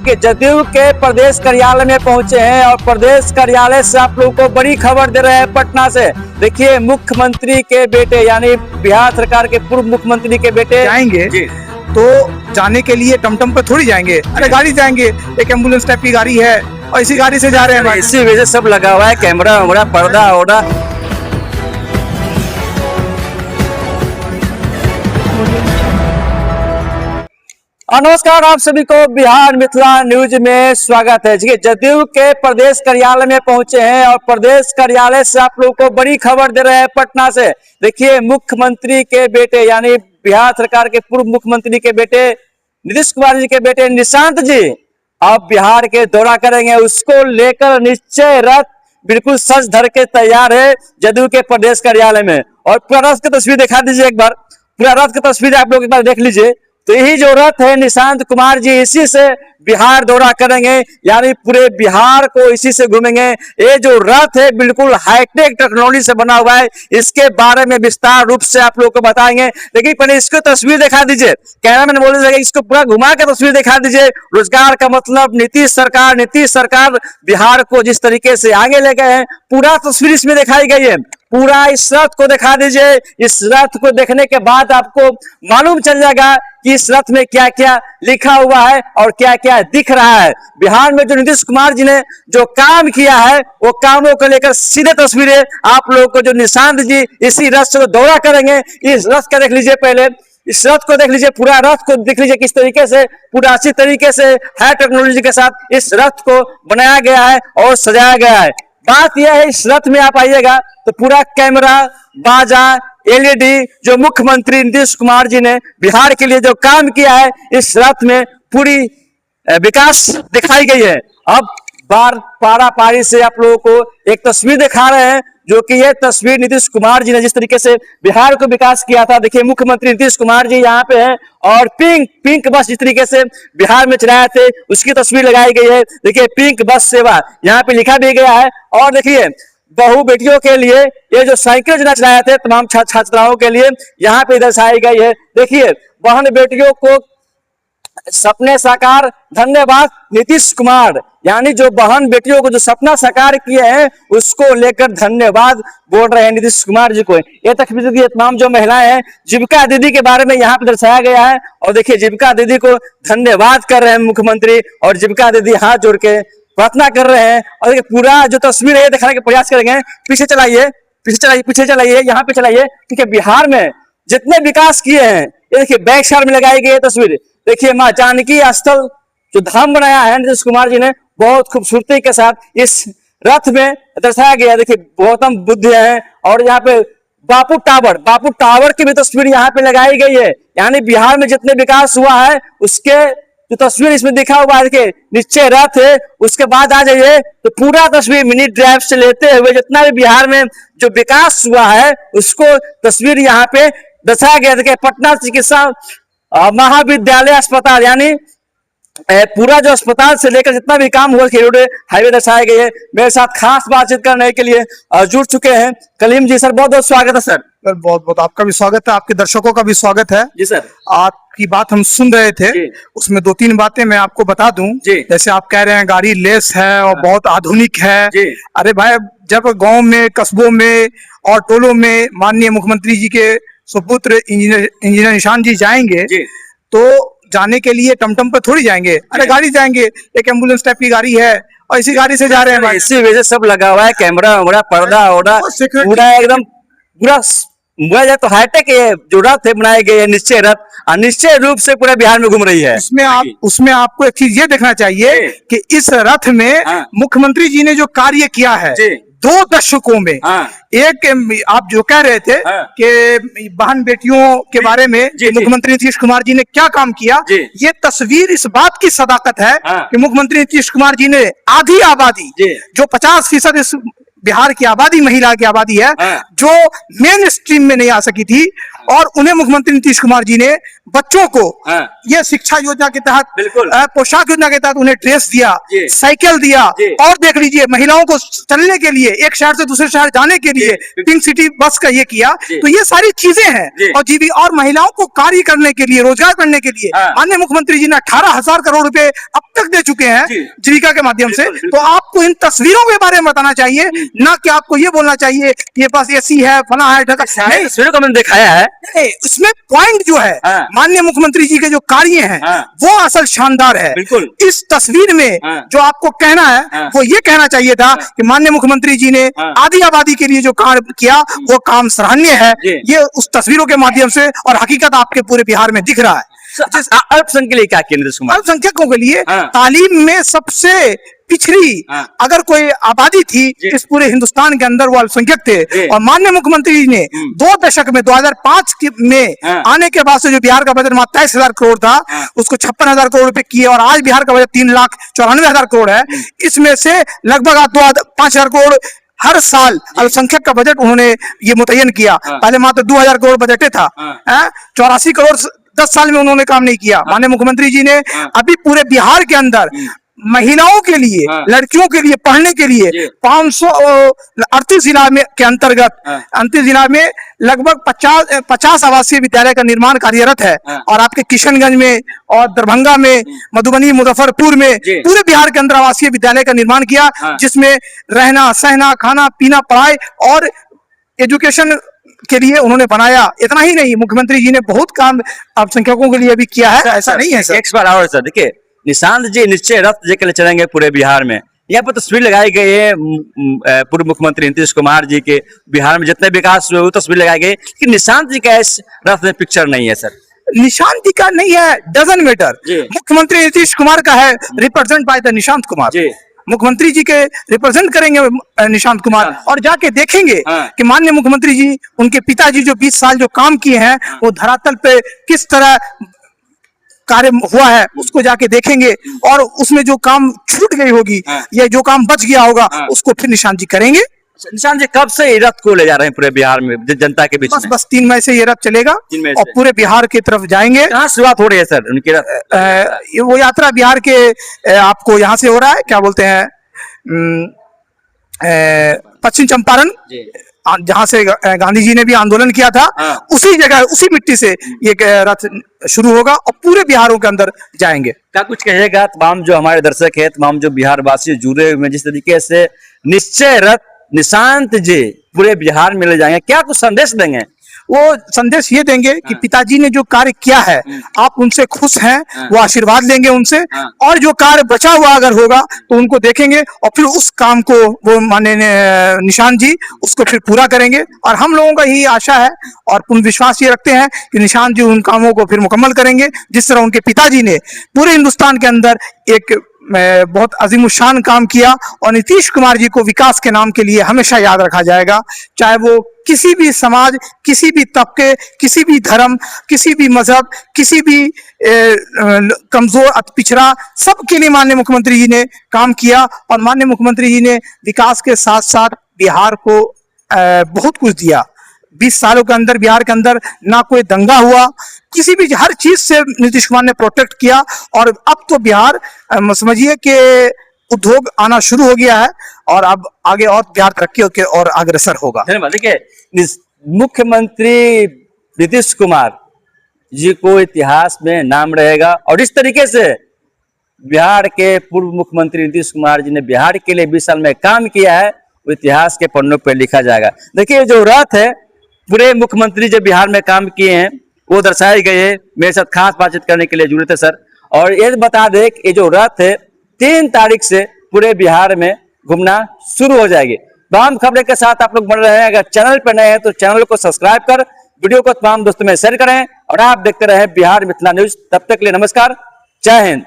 कि जदयू के प्रदेश कार्यालय में पहुंचे हैं और प्रदेश कार्यालय से आप लोगों को बड़ी खबर दे रहे हैं पटना से। देखिए, मुख्यमंत्री के बेटे यानी बिहार सरकार के पूर्व मुख्यमंत्री के बेटे जाएंगे तो जाने के लिए टमटम पे थोड़ी जाएंगे, अरे गाड़ी जाएंगे, एक एम्बुलेंस टाइप की गाड़ी है और इसी गाड़ी से जा रहे हैं। इसी वजह सब लगा हुआ है, कैमरा वगैरह, पर्दा वोड़ा। नमस्कार, आप सभी को बिहार मिथिला न्यूज में स्वागत है। जदयू के प्रदेश कार्यालय में पहुंचे हैं और प्रदेश कार्यालय से आप लोगों को बड़ी खबर दे रहे हैं पटना से। देखिए, मुख्यमंत्री के बेटे यानी बिहार सरकार के पूर्व मुख्यमंत्री के बेटे नीतीश कुमार जी के बेटे निशांत जी अब बिहार के दौरा करेंगे। उसको लेकर निश्चय रथ बिल्कुल सज धर के तैयार है जदयू के प्रदेश कार्यालय में। और पूरा रथ की तस्वीर दिखा दीजिए एक बार, पूरा रथ की तस्वीर आप लोग एक बार देख लीजिए। तो यही जो रथ है निशांत कुमार जी इसी से बिहार दौरा करेंगे, यानी पूरे बिहार को इसी से घूमेंगे। ये जो रथ है बिल्कुल हाईटेक टेक्नोलॉजी से बना हुआ है, इसके बारे में विस्तार रूप से आप लोगों को बताएंगे। लेकिन पहले इसको तस्वीर दिखा दीजिए, कैमरामैन बोल दीजिएगा इसको पूरा घुमा के तस्वीर दिखा दीजिए। रोजगार का मतलब नीतीश सरकार बिहार को जिस तरीके से आगे ले गए हैं, पूरा तस्वीर इसमें दिखाई गई है। पूरा इस रथ को दिखा दीजिए। इस रथ को देखने के बाद आपको मालूम चल जाएगा कि इस रथ में क्या क्या लिखा हुआ है और क्या क्या दिख रहा है। बिहार में जो नीतीश कुमार जी ने जो काम किया है वो कामों को लेकर सीधे तस्वीरें आप लोगों को जो निशांत जी इसी रथ से दौरा करेंगे। इस रथ का देख लीजिए, पहले इस रथ को देख लीजिए, पूरा रथ को देख लीजिए किस तरीके से पूरा अच्छी तरीके से हाई टेक्नोलॉजी के साथ इस रथ को बनाया गया है और सजाया गया है। बात यह है, इस रथ में आप आइएगा तो पूरा कैमरा, बाजा, एलईडी जो मुख्यमंत्री नीतीश कुमार जी ने बिहार के लिए जो काम किया है इस रथ में पूरी विकास दिखाई गई है। अब पारा पारी से आप लोगों को एक तस्वीर दिखा रहे हैं, जो कि यह तस्वीर नीतीश कुमार जी ने जिस तरीके से बिहार को विकास किया था। देखिए, मुख्यमंत्री नीतीश कुमार जी यहाँ पे हैं और पिंक बस जिस तरीके से बिहार में चलाए थे उसकी तस्वीर लगाई गई है। देखिए, पिंक बस सेवा यहाँ पे लिखा भी गया है। और देखिए, बहु बेटियों के लिए ये जो साइकिल योजना चलाए थे तमाम छात्राओं के लिए यहाँ पे दर्शाई गई है। देखिए, बहन बेटियों को सपने साकार, धन्यवाद नीतीश कुमार, यानी जो बहन बेटियों को जो सपना साकार किए हैं उसको लेकर धन्यवाद बोल रहे हैं नीतीश कुमार जी को। ये तस्वीर देखिए, तमाम जो महिलाएं हैं, जीविका दीदी के बारे में यहाँ पे दर्शाया गया है। और देखिए, जीविका दीदी को धन्यवाद कर रहे हैं मुख्यमंत्री और जीविका दीदी हाथ जोड़ के प्रार्थना कर रहे हैं। और देखिए, पूरा जो तस्वीर है दिखाने का प्रयास करेंगे। पीछे चलाइए, यहाँ पे चलाइए। ठीक है, बिहार में जितने विकास किए हैं ये देखिए बैक साइड में लगाई गई है तस्वीर। देखिए, माँ जानकी स्थल जो धाम बनाया है नीतीश कुमार जी ने बहुत खूबसूरती के साथ इस रथ में दर्शाया गया है। देखिए, गौतम बुद्ध है और यहाँ पे बापू टावर की भी तस्वीर यहाँ पे लगाई गई है। यानी बिहार में जितने विकास हुआ है उसके जो तस्वीर इसमें दिखा हुआ है। देखिए, नीचे रथ है, उसके बाद आ जाइए तो पूरा तस्वीर मिनी ड्राइव से लेते हुए जितना भी बिहार में जो विकास हुआ है उसको तस्वीर यहाँ पे दर्शाया गया। देखिए, पटना चिकित्सा महाविद्यालय अस्पताल, यानी पूरा जो अस्पताल से लेकर जितना भी काम हुआ रोड हाईवे दर्शाए गए हैं। मेरे साथ खास बातचीत करने के लिए जुड़ चुके हैं कलीम जी। सर, बहुत बहुत स्वागत है। सर, बहुत बहुत आपका भी स्वागत है, आपके दर्शकों का भी स्वागत है। जी सर, आपकी बात हम सुन रहे थे, उसमें 2-3 बातें मैं आपको बता दूं। जैसे आप कह रहे हैं गाड़ी लेस है और बहुत आधुनिक है। अरे भाई, जब गांव में, कस्बों में और टोलों में माननीय मुख्यमंत्री जी के सुपुत्र इंजीनियर निशांत जी जाएंगे तो जाने के लिए टमटम पर थोड़ी जाएंगे, अरे गाड़ी जाएंगे, एक एम्बुलेंस टाइप की गाड़ी है और इसी गाड़ी से जा रहे हैं। इसी वजह सब लगा हुआ है, कैमरा वगैरह, पर्दा वोड़ा, पूरा एकदम पूरा तो हाईटेक जो रथ है बनाए गए हैं, निश्चय रथ निश्चय रूप से पूरे बिहार में घूम रही है। उसमें आपको एक चीज ये देखना चाहिए कि इस रथ में मुख्यमंत्री जी ने जो कार्य किया है 2 दशकों में, एक आप जो कह रहे थे कि बहन बेटियों के बारे में मुख्यमंत्री नीतीश कुमार जी ने क्या काम किया, ये तस्वीर इस बात की सदाकत है कि मुख्यमंत्री नीतीश कुमार जी ने आधी आबादी जो 50% इस बिहार की आबादी, महिला की आबादी है, जो मेन स्ट्रीम में नहीं आ सकी थी, और उन्हें मुख्यमंत्री नीतीश कुमार जी ने बच्चों को ये शिक्षा योजना के तहत, पोशाक योजना के तहत उन्हें ड्रेस दिया, साइकिल दिया, और देख लीजिए महिलाओं को चलने के लिए, एक शहर से दूसरे शहर जाने के लिए पिंक सिटी बस का ये किया। तो ये सारी चीजें हैं। और जीवी और महिलाओं को कार्य करने के लिए, रोजगार करने के लिए माननीय मुख्यमंत्री जी ने 18,000 करोड़ रुपए अब तक दे चुके हैं जीविका के माध्यम से। तो आपको इन तस्वीरों के बारे में बताना चाहिए, ना कि आपको ये बोलना चाहिए ये बस एसी है, फला है, तस्वीरों को मैंने दिखाया है। इसमें पॉइंट जो है माननीय मुख्यमंत्री जी के जो कार्य हैं वो असल शानदार है। इस तस्वीर में जो आपको कहना है वो ये कहना चाहिए था कि माननीय मुख्यमंत्री जी ने आदि आबादी के लिए जो काम किया वो काम सराहनीय है। ये उस तस्वीरों के माध्यम से और हकीकत आपके पूरे बिहार में दिख रहा है। अल्पसंख्यक के लिए क्या किया नीतीश कुमार? अल्पसंख्यकों के लिए तालीम में सबसे पिछड़ी अगर कोई आबादी थी इस पूरे हिंदुस्तान के अंदर वो अल्पसंख्यक थे। और माननीय मुख्यमंत्री जी ने 2 दशक में 2005 में आने के बाद से जो बिहार का बजट मात्र 23,000 करोड़ था उसको 56,000 करोड़ रुपए किए, और आज बिहार का बजट 3,94,000 करोड़ है। इसमें से लगभग 5,000 करोड़ हर साल अल्पसंख्यक का बजट उन्होंने ये मुतय्यन किया। पहले मात्र 2,000 करोड़ बजट था, 84 करोड़ 10 साल में उन्होंने काम नहीं किया। माननीय मुख्यमंत्री जी ने अभी पूरे बिहार के अंदर महिलाओं के लिए, लड़कियों के लिए पढ़ने के लिए 538 जिला में के अंतर्गत 38 जिला में लगभग 50 आवासीय विद्यालय का निर्माण कार्यरत है। और आपके किशनगंज में और दरभंगा में, मधुबनी, मुजफ्फरपुर में पूरे बिहार के अंदर आवासीय विद्यालय का निर्माण किया, जिसमें रहना, सहना, खाना पीना, पढ़ाई और एजुकेशन के लिए उन्होंने बनाया। इतना ही नहीं, मुख्यमंत्री जी ने बहुत काम अल्पसंख्यकों के लिए भी किया है। ऐसा नहीं है सर। देखिए निशांत जी निश्चय रथ लेकर चलेंगे पूरे बिहार में। यहाँ पर तस्वीर लगाई गई है पूर्व मुख्यमंत्री नीतीश कुमार जी के, बिहार में जितने विकास हुए वो तस्वीर लगाई गई कि निशांत जी का इस रथ में पिक्चर नहीं है। सर निशांत जी का नहीं है, डजन मैटर, मुख्यमंत्री नीतीश कुमार का है, represent by the Nishant Kumar. मुख्यमंत्री जी के रिप्रेजेंट करेंगे निशांत कुमार, और जाके देखेंगे कि माननीय मुख्यमंत्री जी, उनके पिताजी जो 20 साल जो काम किए हैं वो धरातल पे किस तरह कार्य हुआ है उसको जाके देखेंगे, और उसमें जो काम छूट गई होगी या जो काम बच गया होगा उसको फिर निशांत जी करेंगे। निशांत जी कब से ये रथ को ले जा रहे हैं पूरे बिहार में जनता के बीच? बस 3 मई से ये रथ चलेगा और पूरे बिहार की तरफ जाएंगे। कहाँ शुरुआत हो रही है सर उनकी रथ? वो यात्रा बिहार के आपको यहाँ से हो रहा है, क्या बोलते हैं, पश्चिम चंपारण, जहाँ से गांधी जी ने भी आंदोलन किया था, उसी जगह उसी मिट्टी से ये रथ शुरू होगा और पूरे बिहारों के अंदर जाएंगे। क्या कुछ कहेगा तमाम जो हमारे दर्शक है, तमाम जो बिहार वासी जुड़े हुए, जिस तरीके से निश्चय रथ निशांत जी पूरे बिहार में ले जाएंगे, क्या कुछ संदेश देंगे? वो संदेश ये देंगे कि पिताजी ने जो कार्य किया है आप उनसे खुश हैं, वो आशीर्वाद लेंगे उनसे, और जो कार्य बचा हुआ अगर होगा तो उनको देखेंगे और फिर उस काम को वो माननीय निशांत जी उसको फिर पूरा करेंगे। और हम लोगों का यही आशा है और पूर्ण विश्वास ये रखते हैं कि निशांत जी उन कामों को फिर मुकम्मल करेंगे, जिस तरह उनके पिताजी ने पूरे हिंदुस्तान के अंदर एक बहुत अजीमुशान काम किया। और नीतीश कुमार जी को विकास के नाम के लिए हमेशा याद रखा जाएगा, चाहे वो किसी भी समाज, किसी भी तबके, किसी भी धर्म, किसी भी मजहब, किसी भी कमजोर पिछड़ा, सबके लिए माननीय मुख्यमंत्री जी ने काम किया। और माननीय मुख्यमंत्री जी ने विकास के साथ साथ बिहार को बहुत कुछ दिया। 20 सालों के अंदर बिहार के अंदर ना कोई दंगा हुआ, किसी भी हर चीज से नीतीश कुमार ने प्रोटेक्ट किया। और अब तो बिहार समझिए कि उद्योग आना शुरू हो गया है और अब आगे और बिहार तरक्की के और अग्रसर होगा। धन्यवाद। देखिए मुख्यमंत्री नीतीश कुमार जी को इतिहास में नाम रहेगा, और इस तरीके से बिहार के पूर्व मुख्यमंत्री नीतीश कुमार जी ने बिहार के लिए 20 साल में काम किया है, वो इतिहास के पन्नों पर लिखा जाएगा। देखिए जो रथ है पूरे मुख्यमंत्री जो बिहार में काम किए हैं वो दर्शाए गए हैं। मेरे साथ खास बातचीत करने के लिए जुड़े थे सर। और ये बता दें कि ये जो रथ है 3 तारीख से पूरे बिहार में घूमना शुरू हो जाएगी। तमाम खबरें के साथ आप लोग बन रहे हैं। अगर चैनल पर नए हैं तो चैनल को सब्सक्राइब कर वीडियो को तमाम दोस्तों में शेयर करें और आप देखते रहें बिहार मिथिला न्यूज। तब तक के लिए नमस्कार, जय हिंद।